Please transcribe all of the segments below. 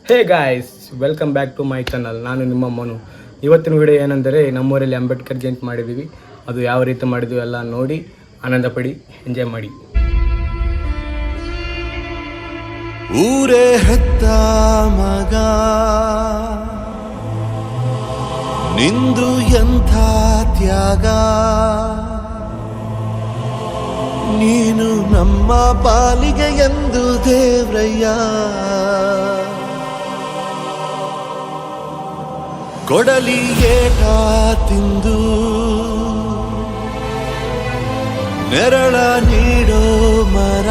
Hey guys, welcome back to my channel. ನಾನು ನಿಮ್ಮ ಮನು. ಇವತ್ತಿನ ವಿಡಿಯೋ ಏನೆಂದರೆ, ನಮ್ಮೂರಲ್ಲಿ ಅಂಬೇಡ್ಕರ್ ಜಯಂತಿ ಮಾಡಿದ್ದೀವಿ. ಅದು ಯಾವ ರೀತಿ ಮಾಡಿದ್ವಿ ಎಲ್ಲ ನೋಡಿ ಆನಂದ ಪಡಿ, ಎಂಜಾಯ್ ಮಾಡಿ. ಊರೇ ಹೆತ್ತ ಮಗ ನಿಂದು ಎಂಥ ತ್ಯಾಗ, ನೀನು ನಮ್ಮ ಪಾಲಿಗೆ ಎಂದು ದೇವ್ರಯ್ಯ. ಕೊಡಲಿ ಏಟ ತಿಂದು ನೆರಳ ನೀಡೋ ಮರ,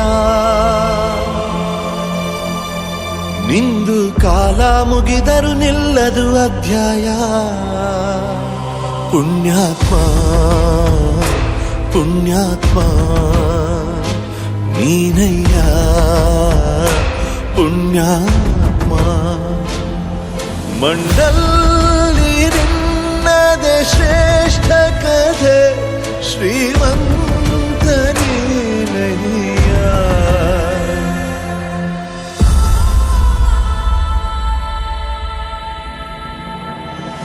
ನಿಂದು ಕಾಲ ಮುಗಿದರು ನಿಲ್ಲದು ಅಧ್ಯಾಯ. ಪುಣ್ಯಾತ್ಮ ಪುಣ್ಯಾತ್ಮ ನೀನಯ್ಯ, ಪುಣ್ಯಾತ್ಮ. ಮಂಡಲ್ಲಿ ನಿನ್ನದೆ ಶ್ರೇಷ್ಠ ಕಥೆ, ಶ್ರೀಮಂತ ನೀನಯ್ಯ.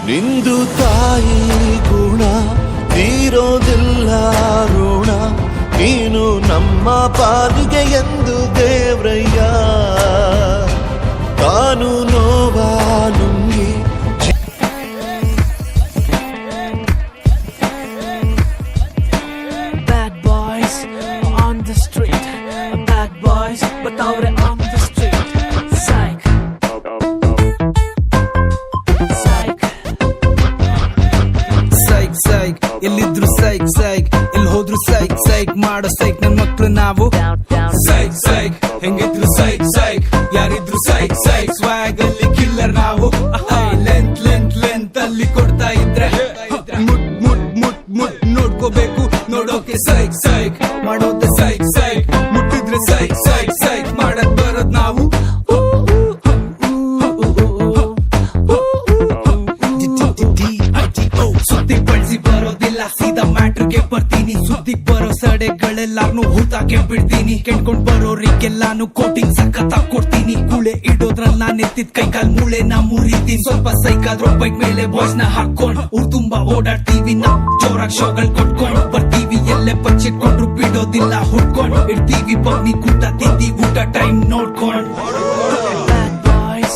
ನಿಂದು ತಾಯಿ ಗುಣ ತೀರೋದಿಲ್ಲ ಋಣ, ನೀನು ನಮ್ಮ ಪಾಲಿಗೆ ಎಂದು ದೇವ್ರಯ್ಯ. ತಾನು ನೋವಾನುಂಗಿ Bad boys on the street, bad boys बताओ रे on the street. Psych, psych, ಸೈಕ್ ಸೈಕ್ ಎಲ್ಲಿದ್ರು ಸೈಕ್ ಸೈಕ್, ಎಲ್ಲಿ ಹೋದ್ರು ಸೈಕ್ ಸೈಕ್ ಮಾಡೋ ಸೈಕ್ ನನ್ ಮಕ್ಳು ನಾವು. ಸೈಕ್ ಸೈಕ್ ಹೆಂಗಿದ್ರು ಸೈಕ್ ಸೈಕ್, ಯಾರಿದ್ರು ಸೈಕ್ ಸೈಕ್, ಸ್ವ್ಯಾಗ್ ಅಲ್ಲಿ ಕಿಲ್ಲರ್ ನಾವು. ಲೆಂತ್ ಲೆಂತ್ ಲೆಂತ್ ಅಲ್ಲಿ ಕೊಡ್ತಾ ಇದ್ರೆ ಮುಟ್ ಮುಟ್ ಮುಟ್ ಮುಟ್ ನೋಡ್ಕೋಬೇಕು, ನೋಡೋಕೆ ಸೈಕ್ ಸೈಕ್ ಮಾಡೋದೆ ಸೈಕ್ ಸೈಕ್, ಮುಟ್ಟಿದ್ರೆ ಸೈಕ್ ಸೈಕ್ ಸೈಕ್ ಮಾಡಕ್ ಬರೋದ್ ನಾವು. ಸುದ್ದಿ ಬಳಸಿ ಬರೋದಿಲ್ಲ, ಸೀದಾ ಮ್ಯಾಟ್ರಿಗೆ ಬರ್ತೀನಿ. ಸುದ್ದಿ ಬರೋ ಸಡೆಗಳೆಲ್ಲಾನು ಹೂತಾಕೆ ಬಿಡ್ತೀನಿ. ಕೆಣ್ಕೊಂಡ್ ಬರೋರಿಗೆಲ್ಲಾನು ಕೋಟಿಂಗ್ ಸಖತ್ ಕೊಡ್ತೀನಿ. ಕೂಳೆ ಇಡೋದ್ರಲ್ಲಿ ನಾನ್ ಎತ್ತಿದ್ ಕೈ ಕಾಲ್ ಮೂಳೆ ನಾ ಮುರಿತೀನಿ. ಸ್ವಲ್ಪ ಸೈಕಾದ್ರೂ ಬೈಕ್ ಮೇಲೆ ಬಾಯ್ಸ್ ನ ಹಾಕೊಂಡ್ ಊರ್ ತುಂಬಾ ಓಡಾಡ್ತೀವಿ. ನಾ ಜೋರಾಗ್ ಶೋಗಳ್ ಕೊಟ್ಕೊಂಡ್ ಬರ್ತೀವಿ. ಎಲ್ಲೇ ಬಚ್ಚಿಟ್ಕೊಂಡ್ರು ಬಿಡೋದಿಲ್ಲ, ಹುಡ್ಕೊಂಡ್ ಇಡ್ತೀವಿ. ಬಗ್ನಿ ಕೂಟ ತಿಂದಿ ಊಟ ಟೈಮ್ ನೋಡ್ಕೊಂಡ್. bad boys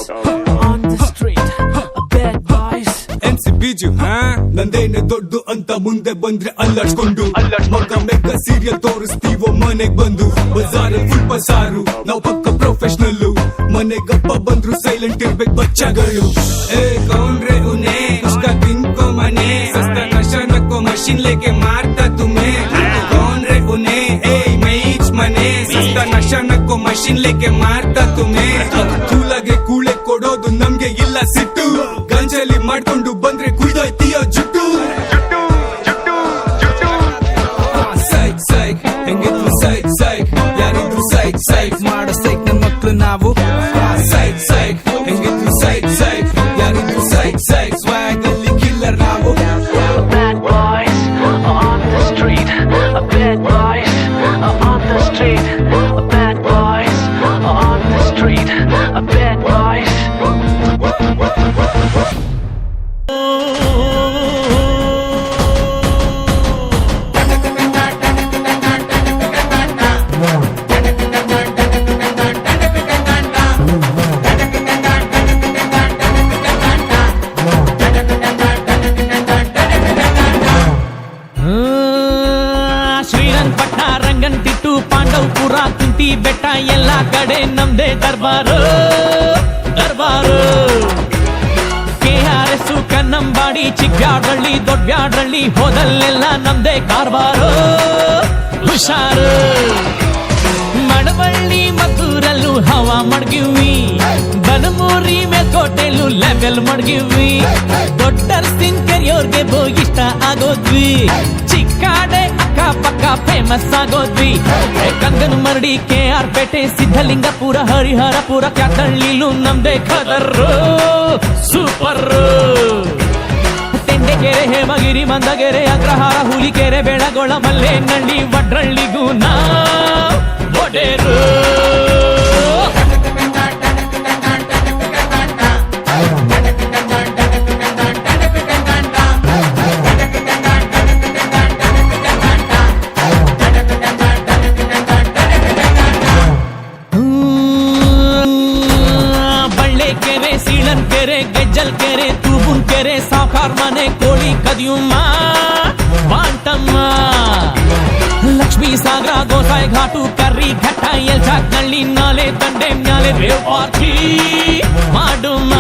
on the street, bad boys. MC ಬೀಜು ನಂದೇನೆ ದೊಡ್ಡು ಅಂತ ಮುಂದೆ ಬಂದ್ರೆ ಅಲ್ಲಾಡ್ಸ್ಕೊಂಡು ಮಗ ಮೆಗ್ಗ ಸೀರಿಯಲ್ ತೋರಿಸ್ತೀವೋ ಮನೆಗ್ ಬಂದು. ಬಜಾರಲ್ಲಿ ಫುಲ್ ಬಸಾರು, ನಾವು ಪಕ್ಕ ಪ್ರೊಫೆಷನಲ್ಲು. ಮನೆಗಪ್ಪ ಬಂದ್ರು ಸೈಲೆಂಟ್ ಇರ್ಬೇಕು ಬಚ್ಚಗಳು. ಏ ಕೌನ್ರೆ ಉನೆ ಉಸ್ಕಾ ತಿನ್ಕೋ ಮನೆ, ಸಸ್ತಾ ನಶಾ ನಕ್ಕೋ ಮಷಿನ್ ಲೇಕೆ ಮಾರ್ತಾ ತುಮೆ. ಕೌನ್ರೆ ಉನೆ ಏ ಮೈಚ್ ಮನೆ, ಸಸ್ತಾ ನಶಾ ನಕ್ಕೋ ಮಷಿನ್ ಲೇಕೆ ಮಾರ್ತಾ ತುಮೆ. ಕೂಲಾಗೆ ಕೂಳೆ ಕೊಡೋದು ನಮ್ಗೆ ಇಲ್ಲ ಸಿಟ್ಟು, ಗಂಜಲಿ ಮಾಡ್ಕೊಂಡು ಬಂದ್ರೆ ಕುಯ್ದೋಯ್ತೀಯೋ ಜುಟ್ಟು. ಸೈಕ್ ಸೈಕ್ ಹೆಂಗಿದ್ರು ಸೈಕ್ ಸೈಕ್, ಯಾರಿದ್ರು ಸೈಕ್ ಸೈಕ್ ಮಾಡೋ ಸೈಕ್ ನನ್ ಮಕ್ಳು ನಾವು. ಸೈಕ್ ಸೈಕ್ ಹೆಂಗಿದ್ರು ಸೈಕ್ ಸೈಕ್, ಯಾರಿದ್ರು ಸೈಕ್ ಸೈಕ್, ಸ್ವ್ಯಾಗ್ ಅಲ್ಲಿ ಕಿಲ್ಲರ್ ನಾವು. Bad boys on the street, bad boys on the street, bad boys on the street, bad boys. Srirangapatna Ranganathittu Pandavapura ಕುಂತಿ ಬೆಟ್ಟ ಎಲ್ಲ ಕಡೆ ನಮ್ದೇ ದರ್ಬಾರು ದರ್ಬಾರು. KRS ಕನ್ನಂಬಾಡಿ ಚಿಕ್ಕಬ್ಯಾಡಳ್ಳಿ ದೊಡ್ಡಬ್ಯಾಡಳ್ಳಿ ಹೋದಲ್ಲೆಲ್ಲ ನಮ್ದೇ ಕಾರ್ಬಾರು. ಹುಷಾರು ಮಳವಳ್ಳಿ ಮದ್ದೂರಲ್ಲೂ ಹವಾ ಮಡ್ಗಿವಿ, ಬನಮೂರಿ ಮೇಲ್ಕೋಟೆಲ್ಲೂ ಲೆವೆಲ್ ಮಡ್ಗಿವಿ. ದೊಡ್ಡರ್ಸಿನ್ ಕೆರಿಯೋರ್ಗೆ ಇಷ್ಟ ಆಗೋದ್ವಿ, ಚಿಕ್ಕಾಡೆ ಅಕ್ಕಪಕ್ಕ ಫೇಮಸ್ ಆಗೋದ್ವಿ. ಕಂಗನ ಮರಡಿ KR ಪೇಟೆ ಸಿದ್ಧಲಿಂಗಪುರ ಹರಿಹರಪುರ ಕ್ಯಾತಳ್ಳಿಲೂ ನಮ್ದೇ ಖದರ್ರು ಸೂಪರ್. ತೆಂಡೆಕೆರೆ ಹೇಮಗಿರಿ ಮಂದಗೆರೆ ಅಗ್ರಹಾರ ಹುಲಿಕೆರೆ ಬೆಳಗೊಳ ಮಲ್ಲೇನಹಳ್ಳಿ ವಡ್ರಳ್ಳಿಗೂ ನಾ ಒಡೆರು. ಐಲನ್ ಕೆರೆ ಗೆಜ್ಜಲ್ ಕೆರೆ ತೂಬುನ್ ಕೆರೆ ಸಾವ್ಕಾರ್ ಮನೆ ಕೋಳಿ ಕದಿಯುಮ್ಮ ಬಾಂಟಮ್ಮ ಲಕ್ಷ್ಮೀ ಸಾಗರ ಗೋಸಾಯಿ ಘಾಟು ಕರ್ರಿ ಘಟ್ಟ ಎಲ್ಚಾಕ್ನಳ್ಳಿ ನಾಲೆ ತಂಡೆ ಮ್ಯಾಲೆ ರೇವ್ ಪಾರ್ಟಿ ಮಾಡುಮ್ಮ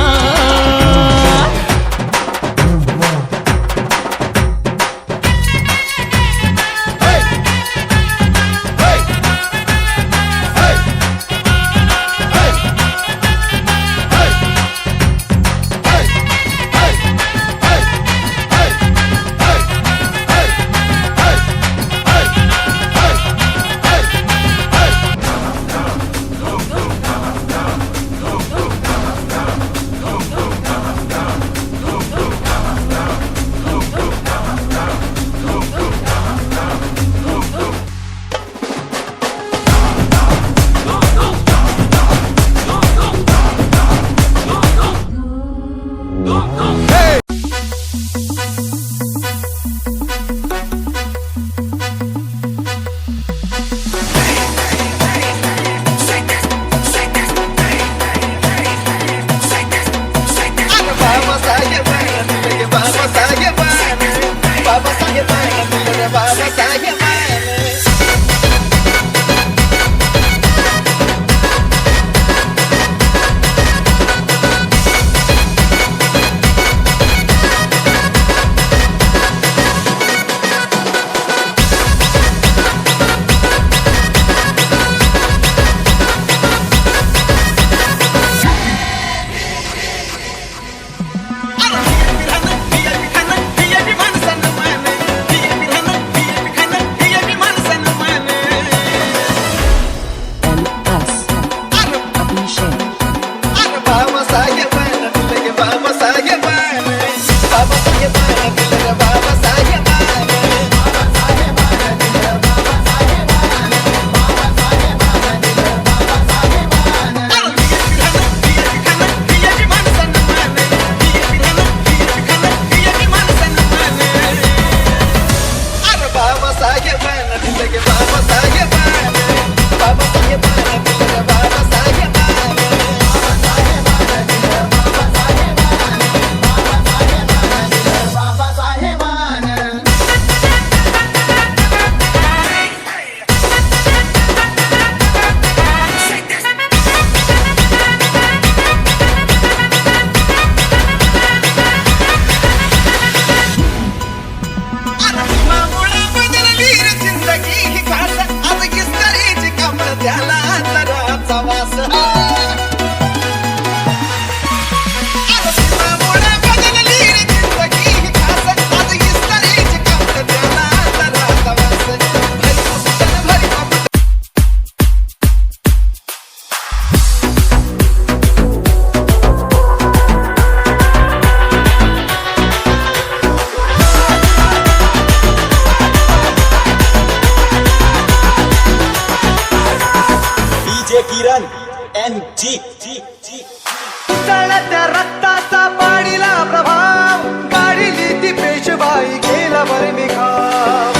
तळत्या रक्ताचा पाडीला प्रभाव काढिली ती पेशवाई गेला बरे मी घाव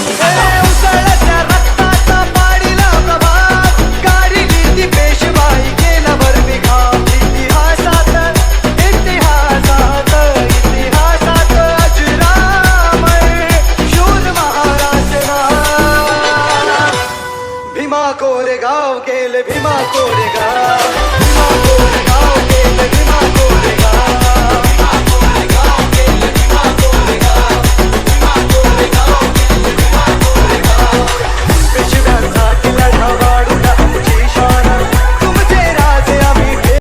उसळत्या रक्ताचा पाडीला प्रभाव काढिली ती पेशवाई गेला बरे मी घाव इतिहासात अजरामर शूर महाराज भीमा कोरेगाव गेले भीमा कोरेगाव भीमा कोरेगाव गेले भीमा कोरेगाव भीमा कोरेगाव गेले भीमा कोरेगाव भीमा कोरेगाव गेले भीमा कोरेगाव पेशव्यांसाठी लढा वाढून आमची शान तुमचे राजे आम्ही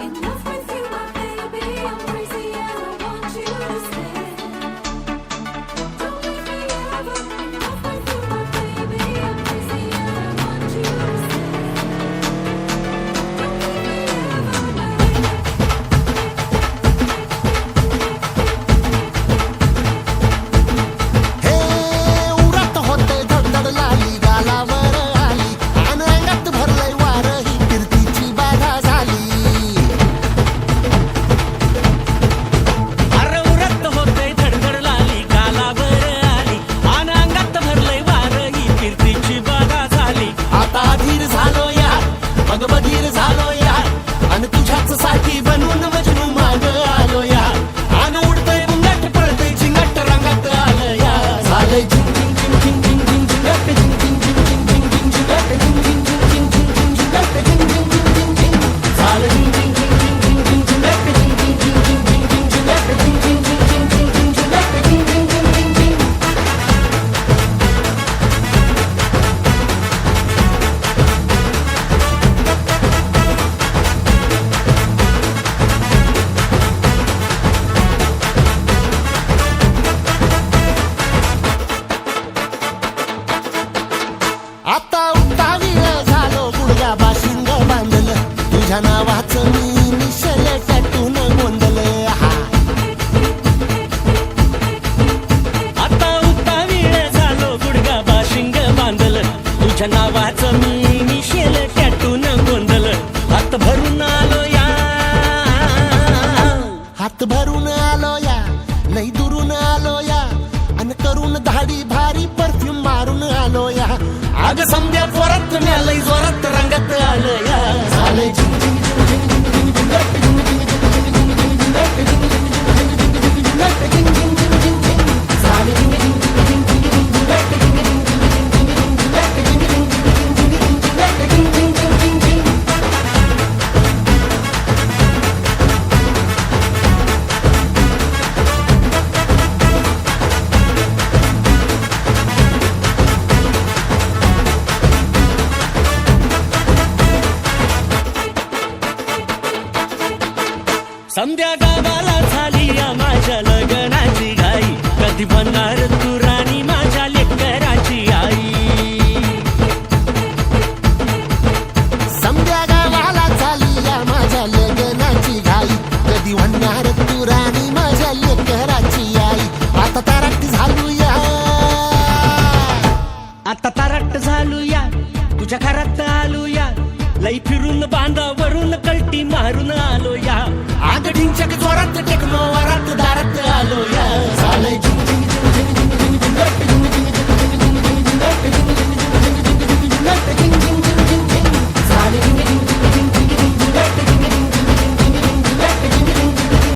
Enough with you, my baby. I'm crazy and I want you to stay. Don't leave me वरून आलो या लई दुरून आलो या अन करून धाडी भारी परफ्यूम मारून आलो या अग समद्या जोरात लई जोरात रंगात आलो या झाले संध्या गावाला झाली या माझ्या लग्नाची घाई कधी बनणार तू राणी माझ्या लेकराची आई समद्या गावाला झाली या माझ्या लग्नाची घाई कधी म्हणणार तू राणी माझ्या लेकराची आई आता तारट झालू या आता तारट झालू